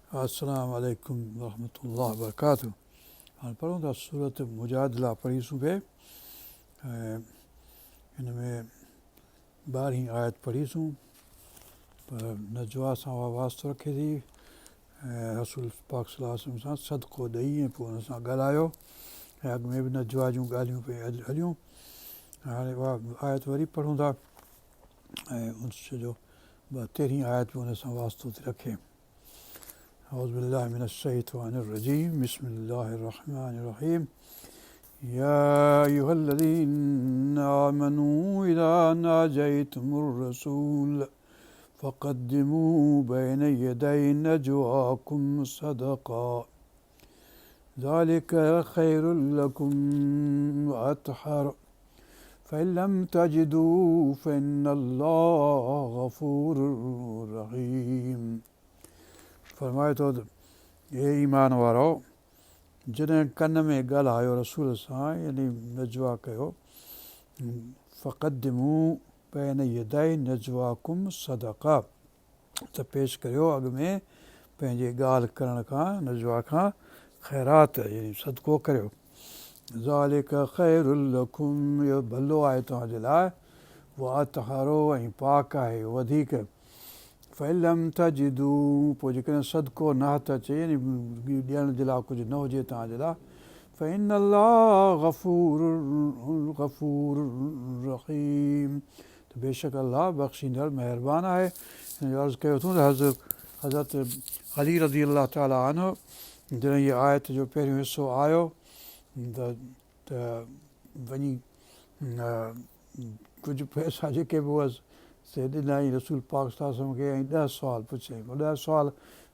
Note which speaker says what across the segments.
Speaker 1: अस्सलामु अलैकुम वरहमतुल्लाहि वबरकातुहू। हाणे पढ़ूं था सूरत मुजादिला पढ़ीसूं पिए ऐं हिन में 12हीं आयत पढ़ीसूं, पर नजवा सां उहा वास्तो रखे थी ऐं रसूल पाक सल्लल्लाहु अलैहि वसल्लम सां सदको ॾेई ऐं पोइ हुन सां ॻाल्हायो ऐं अॻु में बि नजवा जूं ॻाल्हियूं पियूं हलियूं। हाणे उहा आयत वरी पढ़ूं था ऐं उन जो 13हीं आयत बि हुन सां वास्तो थी रखे। أعوذ بالله من الشيطان الرجيم بسم الله الرحمن الرحيم يا أيها الذين آمنوا إذا ناجيتم الرسول فقدموا بين يدي نجواكم صدقا ذلك خير لكم وأطهر فإن لم تجدوا فإن الله غفور رحيم। फरमाए थो त हे ईमान वारो, जॾहिं कन में ॻाल्हायो रसूल सां यानी नजवा कयो, फ़क़द्दिमू बैन यदै नजवाकुम सदका, त पेश करियो अॻु में पंहिंजे ॻाल्हि करण खां नजवा खां ख़ैरात यानी सदको करियो। ज़ालिक ख़ैरुल लकुम, इहो भलो आहे तव्हांजे लाइ, व अतहरो ऐं पाक आहे वधीक। फ़इलम तजिदू, पोइ जेकॾहिं सदको न हथु अचे यानी ॾियण जे लाइ कुझु न हुजे तव्हांजे लाइ, फ़इन अल्लाह गफ़ूर रहीम, त बेशक अल्लाह बख़्शींदड़ महिरबान आहे। हिन जो अर्ज़ु कयो अथऊं त हज़रत अली रज़ी अलाह ताला अन्हु जॾहिं इहा आयत जो पहिरियों हिसो आयो त वञी कुझु पैसा जेके बि हुअसि से ॾिनई रसूल पाक सल्लल्लाहु अलैहि वसल्लम खे ऐं 10 सुवाल पुछियईं। 10 सुवाल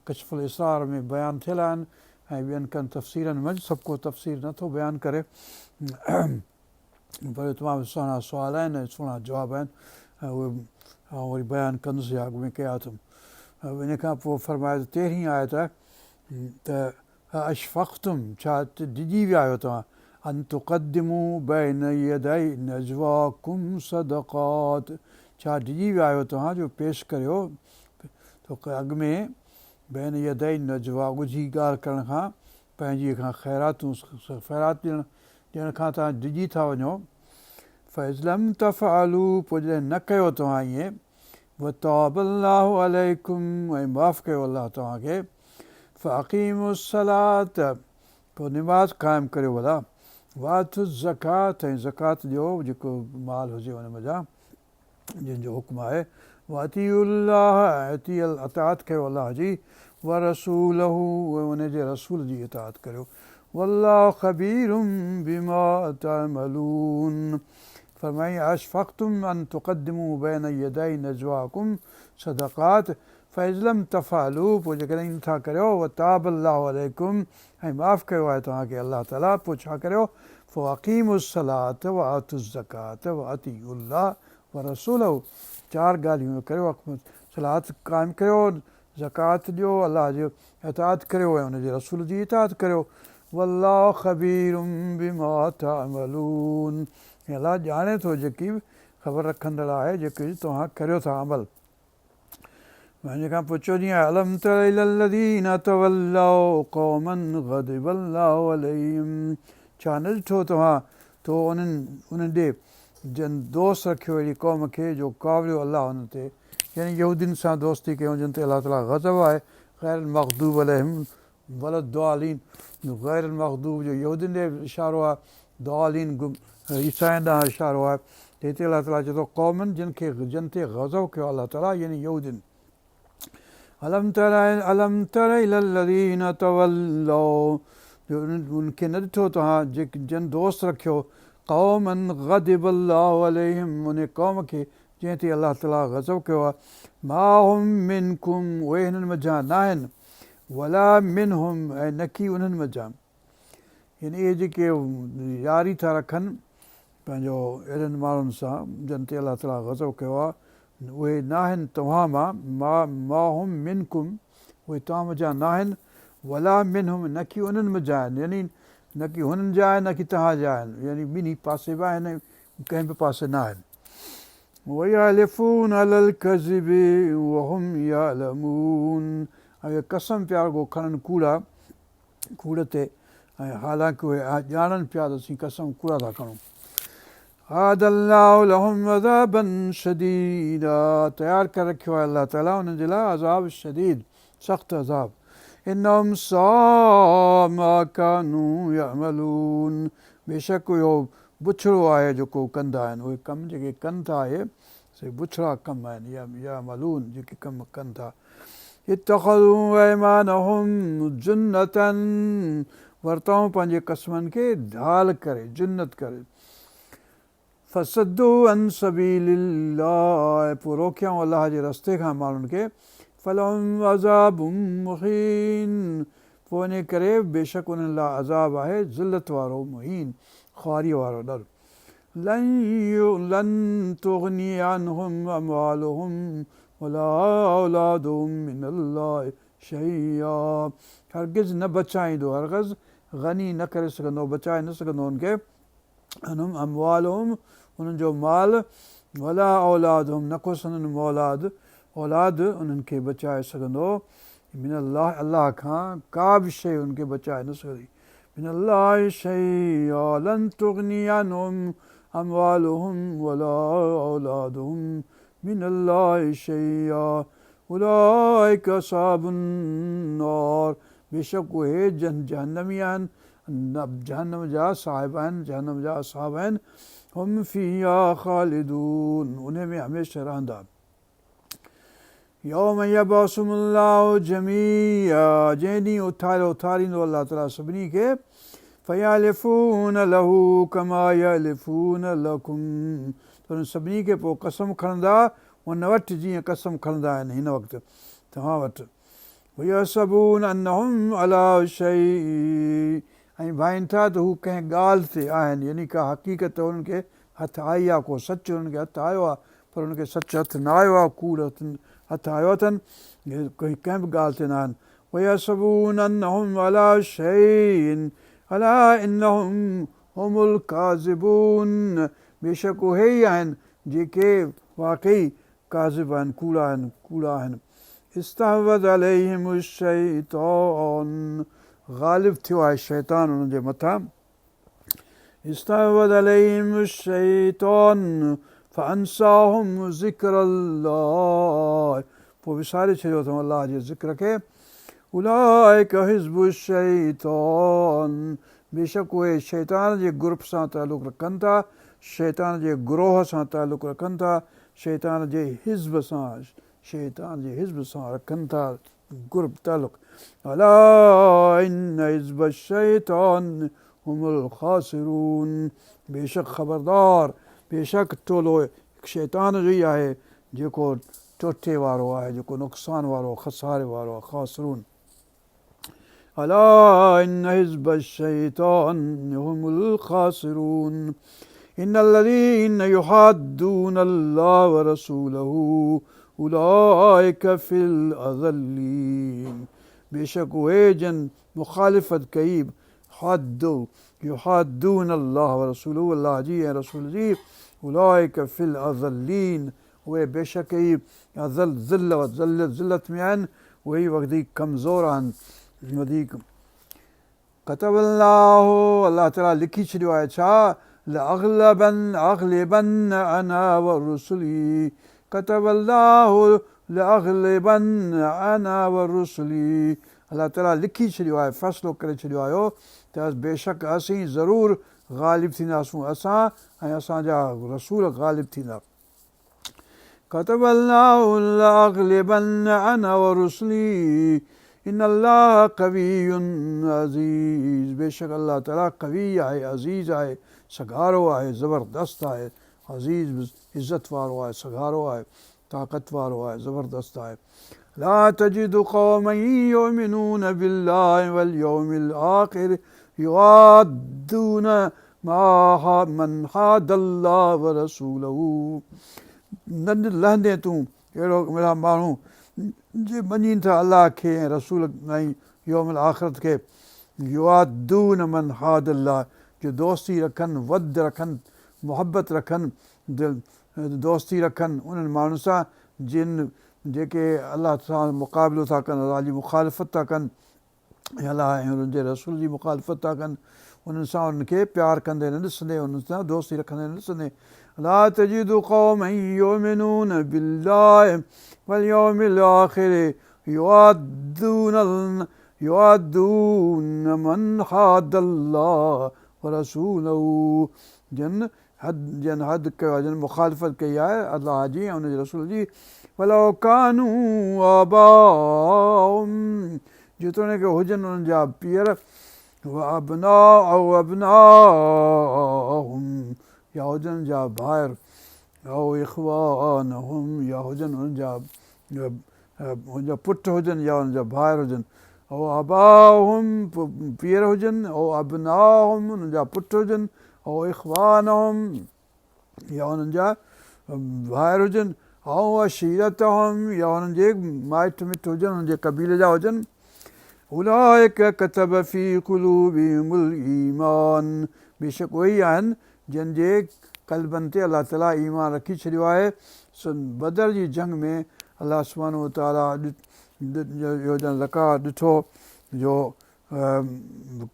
Speaker 1: कशफुल इसरार में बयानु थियल आहिनि ऐं ॿियनि कनि तफ़सीरनि मंझि, सभु को तफ़सीर नथो बयानु करे, पर तमामु सुहिणा सुवाल आहिनि ऐं सुहिणा जवाब आहिनि ऐं उहे आउं वरी बयानु कंदुसि या अॻु में कया अथमि। इन खां पोइ फरमाए त 13हीं आयत त अशफ़क़्तुम, छा डिॼी विया आहियो तव्हां, अन तुक़द्दिमू बैन यदै नजवाकुम सदक़ात, छा डिॼी विया आहियो तव्हां जो पेश करियो तोखे अॻु में बैन यदै नजवा, ॻुझी ॻाल्हि करण खां पंहिंजी खां ख़ैरातूं ख़ैरात ॾियण खां तव्हां डिॼी था वञो। फ़इज़लम तफ़अलू, पोइ जॾहिं न कयो तव्हां ईअं, वताब अल्लाहु अलैकुम, ऐं माफ़ु कयो अलाह तव्हांखे, फ़अक़ीमुस्सलात, पोइ निमाज़ क़ाइमु करियो भला, वातु ज़कात, ऐं ज़कात ॾियो जेको माल हुजे हुन मज़ा जंहिंजो हुकुम आहे, वातियुल्लाह, अताअत कयो अलाह जी, व रसूलहू, उनजे रसूल जी इताअत करियो, वल्लाहु ख़बीरुम बिमा तअमलून। फरमाई अशफ़क़्तुम अन तुक़द्दिमू बैन यदै नजवाकुम सदक़ात फ़इज़लम तफ़अलू, पोइ जेकॾहिं नथा करियो, वताब अल्लाहु अलैकुम, ऐं माफ़ु कयो आहे तव्हांखे अलाह ताला, पोइ छा करियो, फ़अक़ीमुस्सलात व आतु ज़कात व अतियुल्लाह व रसूलहू, 4 ॻाल्हियूं करियो, सलात क़ाइमु करियो, ज़कात ॾियो, अलाह जो इताअत करियो ऐं हुनजे रसूल जी इताअत करियो। वल्लाहु ख़बीरुम बिमा तअमलून, ऐं अलाह ॼाणे थो जेकी बि ख़बर रखंदड़ आहे जेके तव्हां करियो था अमल। हिन खां पोइ 14हीं आहे, अलम तर इलल्लज़ीन तवल्लौ क़ौमन ग़ज़िबल्लाहु अलैहिम, छा न ॾिठो तव्हां तो उन्हनि ॾे जन दोस्त रखियो अहिड़ी क़ौम खे जो कावरियो अलाह हुन ते, यानी यहूदियुनि सां दोस्ती कयूं जिन ते अलाह ताला ग़ज़ब आहे। ग़ैरुल मग़दूब अलैहिम वलद्दालीन, ग़ैरुल मग़दूब जो यहूदियुनि ॾे इशारो आहे, दालीन ईसाइनि ॾांहुं इशारो आहे, त हिते अलाह ताला चए थो क़ौमनि जिन ते ग़ज़ब कयो अलाह ताला यानी यहूदियुनि। अलम तर इलल्लज़ीन तवल्लौ, जो उनखे न ॾिठो तव्हां जेके जिन दोस्त रखियो, क़ौमन ग़ज़िबल्लाहु अलैहिम, उन क़ौम खे जंहिं ते अलाह ताला ग़ज़ब कयो आहे, मा हुम मिनकुम, उहे हिननि मझां न आहिनि, वला मिनहुम, ऐं न की उन्हनि मझां, यानी इहे जेके यारी था रखनि पंहिंजो अहिड़नि माण्हुनि सां जिन ते अलाह ताला ग़ज़ब कयो आहे, उहे न आहिनि तव्हां मां, मा हुम मिनकुम, उहे तव्हां मझां न आहिनि, वला मिनहुम, न की उन्हनि मझां आहिनि, यानी न की हुननि जा आहिनि न की तव्हां जा आहिनि, यानी ॿिन्ही पासे बि आहिनि कंहिं बि पासे न आहिनि। वयहलिफ़ून अलल कज़िबि वहुम यअलमून, इहे कसम पिया रुॻो खणनि कूड़ ते ऐं हालांकि उहे ॼाणनि पिया त असीं कसम कूड़ा था खणूं। तयारु करे रखियो आहे अलाह ताला उन्हनि जे लाइ अज़ाब शदीद, सख़्तु अज़ाब। बेशक इहो बुछड़ो आहे जेको कंदा आहिनि, उहे कम जेके कनि था इहे से बुछड़ा कम आहिनि, या मलून जेके कम कनि था। वरितऊं पंहिंजे कसमनि खे ढाल करे, जुन्नत करे। फसदू अन सबीलिल्लाह, पोइ रोकियऊं अलाह जे रस्ते खां माण्हुनि खे। फलहुम अज़ाबुम मुहीन, पोइ इन करे बेशक उन्हनि लाइ अज़ाब आहे ज़िलत वारो, मुहीन ख़्वारीअ वारो ॾर। लन तुग़नी अन्हुम अमवालुहुम वला औलादुहुम मिनल्लाहि शैआ, हरगिज़ न बचाईंदो, हरगिज़ गनी न करे सघंदो, बचाए न सघंदो हुनखे। अनहुम अमवालुहुम, उन्हनि जो माल, वला औलादुहुम, न को संदन औलाद उन्हनि खे बचाए सघंदो। मिनल्लाह, अलाह खां का बि शइ उनखे बचाए न सघंदी। मिनल्लाहि शैआ लन तुग़नी अन्हुम अमवालुहुम वला औलादुहुम मिनल्लाहि शैआ उलाइका असहाबुन नार, बेशक उहे जहन्नमी आहिनि, जहन्नम जा साहिब आहिनि, जहन्नम जा असहाब आहिनि। हुम फ़ीहा ख़ालिदून, उन में हमेशह रहंदा। यौम यबअसुहुमुल्लाहु जमीआ, जंहिं ॾींहुं उथारींदो अलाह ताला सभिनी खे। फयहलिफून लहू कमा यहलिफून लकुम, त उन सभिनी खे पोइ कसम खणंदा उन वटि जीअं कसम खणंदा आहिनि हिन वक़्तु तव्हां वटि। वयहसबून अन्नहुम अला शै, ऐं भाइनि था त हू कंहिं ॻाल्हि ते आहिनि, यानी का हक़ीक़त उन्हनि खे हथु आई आहे, को सचु उन्हनि खे हथु आयो आहे, पर उनखे सचु हथु न आयो आहे, कूड़ हथु आयो अथनि, कंहिं बि ॻाल्हि ते न आहिनि। वयहसबून अन्नहुम अला शैइन अला इन्नहुम हुमुल काज़िबून, बेशक उहे ई आहिनि जेके वाक़ई काज़िब आहिनि, कूड़ा आहिनि। इस्तहवज़ अलैहिम शैतान, ग़ालिब थियो आहे शैतान उन्हनि जे मथां। इस्तहवज़ अलैहिम शैतान फअंसाहुम ज़िक्रल्लाह, पोइ विसारे छॾियो अथऊं अलाह जे ज़िक्र खे। उलाइका हिज़्बु शैतान, बेशक उहे शैतान जे ग्रुप सां तालुक़ रखनि था, शैतान जे गिरोह सां तालुक़ रखनि था, शैतान जे हिज़्ब सां रखनि था ग्रुप तालुक़। अला इन्न हिज़्ब शैतान हुमुल ख़ासिरून, बेशक ख़बरदार, बेशक टोलो शैतान जो ई आहे जेको टोटे वारो आहे, जेको नुक़सान वारो, खसारे वारो आहे, ख़ासिरून। अला इन्न हिज़्ब शैतान हुमुल ख़ासिरून इन्नल्लज़ीन युहाद्दून अल्लाह व रसूलहू उलाइका फिल अज़ल्लीन, बेशक उहे जन मुखालिफ़त कई, युहाद्दून अल्लाह व रसूलहू, अल्लाह जी ऐं रसूल जी, उलाइका फिल अज़ल्लीन, उहे बेशक ई ज़िल्लत में आहिनि, उहे ई वधीक कमज़ोर आहिनि, वधीक। कतबल्लाहु, अलाह ताला लिखी छॾियो आहे छा, लअग़लिबन्न अना व रुसुली, कतबल्लाहु लअग़लिबन्न अना व रुसुली, अलाह ताला लिखी छॾियो आहे, फ़ैसिलो करे छॾियो आहे त बेशक असीं ज़रूरु ग़ालिब थींदासूं, असां ऐं असांजा रसूल ग़ालिब थींदा। कतबल्लाहु लअग़लिबन्न अना व रुसुली इन्नल्लाह क़वियुन अज़ीज़, बेशक अलाह ताला क़वी आहे, अज़ीज़ आहे, सगारो आहे, ज़बरदस्त आहे। अज़ीज़ बि इज़त वारो आहे, सगारो आहे, ताक़त वारो आहे, ज़बरदस्त आहे। ला तजिदु क़ौमन युमिनून बिल्लाहि वल यौमिल आख़िर युआद्दून मन हादल्लाह व रसूलहू, न लहंदे तूं अहिड़ा माण्हू जे मञीनि था अलाह खे ऐं रसूल ऐं यौमुल आख़िरत खे। युआद्दून मन हादल्लाह, जो दोस्ती रखनि, वद रखनि, मुहबत रखनि, दोस्ती रखनि उन्हनि माण्हुनि सां जिन जेके अलाह सां मुक़ाबिलो था कनि, अलाह जी मुखालिफ़त था कनि ऐं अलाह ऐं हुननि जे रसूल जी मुखालिफ़त था कनि, उन्हनि सां उन्हनि खे प्यारु कंदे न ॾिसंदे, उन्हनि सां दोस्ती रखंदे न ॾिसंदे। ला तजिदु क़ौमन युमिनून बिल्लाहि वल यौमिल आख़िर युआद्दून मन हादल्लाह व रसूलहू। जन हद कयो आहे, जन मुखालिफ़त कई आहे अलाह जी ऐं हुनजे रसूल जी। वलौ कानू आबाहुम, जेतोणीकि हुजनि उन्हनि जा पीअर, अबनाहुम, या हुजनि जा भाइर, इख़वानहुम, या हुजनि उन्हनि जा पुट हुजनि या उन्हनि जा भाइर हुजनि, आबाहुम पीअर हुजनि, अबनाहुम उन्हनि जा पुट हुजनि, इख़वानहुम या उन्हनि जा भाइर हुजनि, अशीरतहुम या उन्हनि जे माइट मिट हुजनि, उन्हनि जे क़बीले जा हुजनि। उलाइक कतब फ़ी क़ुलूबिहिमुल ईमान, बेशक उहे ई आहिनि जंहिंजे क़ल्बनि ते अलाह ताला ईमान रखी छॾियो आहे। बदर जी जंग में अलाह सुब्हानहू व तआला जो ॼण लका ॾिठो जो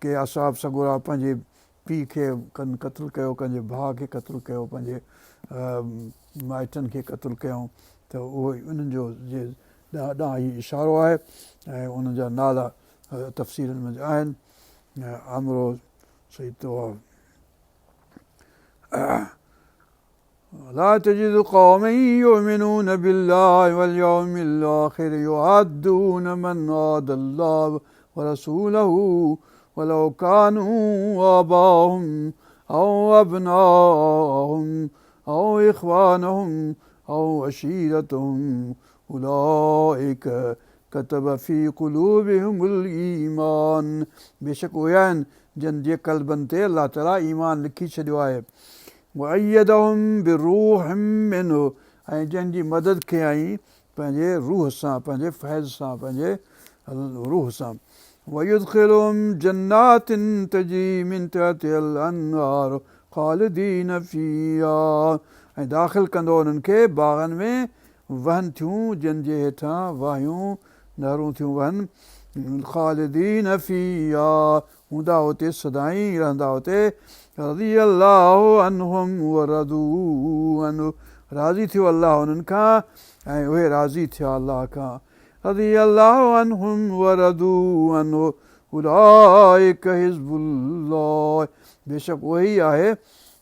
Speaker 1: के असहाब सॻोरा पंहिंजे पीउ खे क़तलु कयो, कंहिंजे भाउ खे क़तलु कयो, पंहिंजे माइटनि खे क़तलु कयूं, त उहो उन्हनि जो ॾांहुं ई इशारो आहे ऐं उन्हनि जा नाला तफ़सीरनि में आहिनि। अमरो सही तो ला तजिदु क़ौमन युमिनून बिल्लाहि वल यौमिल आख़िर युआद्दून मन हादल्लाह व रसूलहू वलौ कानू आबाहुम औ अबनाहुम औ इख़वानहुम औ अशीरतहुम उलाइक कतब फ़ी क़ुलूबिहिमुल ईमान, बेशक उहे आहिनि जन जे क़ल्बनि ते अलाह ताला ईमान लिखी छॾियो आहे। वअयदहुम बिरूहिम मिन्हु, ऐं जंहिंजी मदद कयई पंहिंजे रूह सां, पंहिंजे फैज़ सां, पंहिंजे रूह सां। वयुदखिलुहुम जन्नातिन तजरी मिन तहतिहल अनहार ख़ालिदीन फ़ीहा, ऐं दाख़िल कंदो उन्हनि खे बाग़नि में वहनि थियूं जंहिंजे हेठां वाहियूं नहरूं थियूं वहनि, ख़ालिदीन फ़ीहा, हूंदा हुते सदाईं रहंदा हुते। रज़ियल्लाहु अन्हुम व रदू अन्हु, राज़ी थियो अलाह उन्हनि खां ऐं उहे राज़ी थिया अलाह खां। रज़ियल्लाहु अन्हुम व रदू अन्हु उलाइक हिज़्बुल्लाह, बेशक उहो ई आहे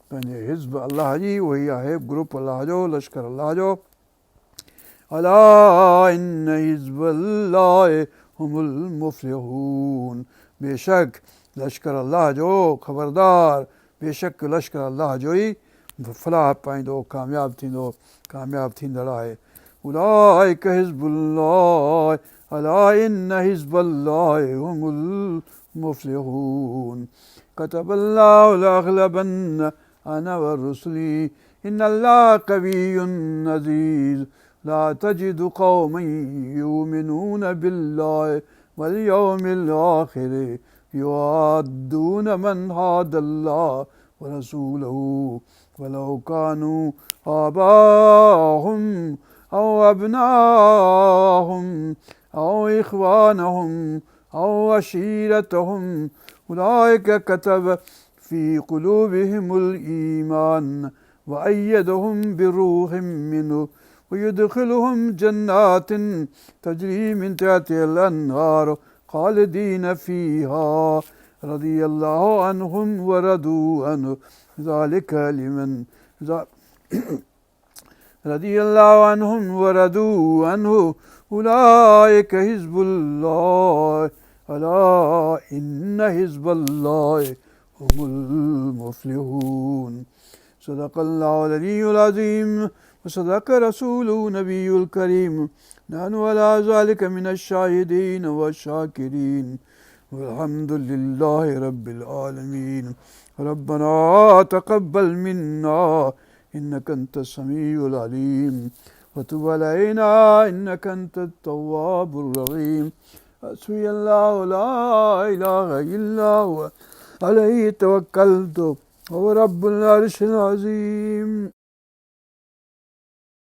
Speaker 1: पंहिंजे हिज़्ब अलाह जी, उहो ई आहे ग्रुप अलाह जो, लश्कर अलाह जो। अला इन्न हिज़्बल्लाहि हुमुल मुफ़्लिहून, बेशक लश्कर अलाह जो, ख़बरदार बेशक लश्कर अलाह जो ई फलाह पाईंदो, कामयाबु थींदो, कामयाबु थींदड़ आहे। उलाइक हिज़्बुल्लाह अला इन्न हिज़्बल्लाहि हुमुल मुफ़्लिहून। कतबल्लाहु लअग़लिबन्न अना व रुसुली इन्नल्लाह क़विय्युन अज़ीज़। ला तजिदु क़ौमन युमिनून बिल्लाहि वल यौमिल आख़िर युआद्दून मन हादल्लाह व रसूलहू वलौ कानू आबाहुम औ अबनाहुम औ इख़वानहुम औ अशीरतहुम उलाइक कतब फ़ी क़ुलूबिहिमुल ईमान वअय्यदहुम बिरूहिम मिन्हु वयुदखिलुहुम जन्नातिन तजरी मिन तहतिहल अनहार ख़ालिदीन फ़ीहा रज़ियल्लाहु अन्हुम व रदू अन्हु ज़ालिक लिमन रज़ियल्लाहु अन्हुम व रदू अन्हु उलाइक हिज़्बुल्लाह अला इन्न हिज़्बल्लाहि हुमुल मुफ़्लिहून। सदक़ल्लाहुल अलीयुल अज़ीम व सदक़ रसूलुहु नबियुल करीम। नहनु अला ज़ालिका मिनश शाहिदीन व शाकिरीन वल्हम्दुलिल्लाहि रब्बिल आलमीन। रब्बना तक़ब्बल मिन्ना इन्नका अंतस समीउल अलीम व तुब अलैना इन्नका अंतत तव्वाबुर रहीम। हस्बी अल्लाहु ला इलाहा इल्ला हुव अलैहि तवक्कलतु व हुव रब्बुल अर्शिल अज़ीम।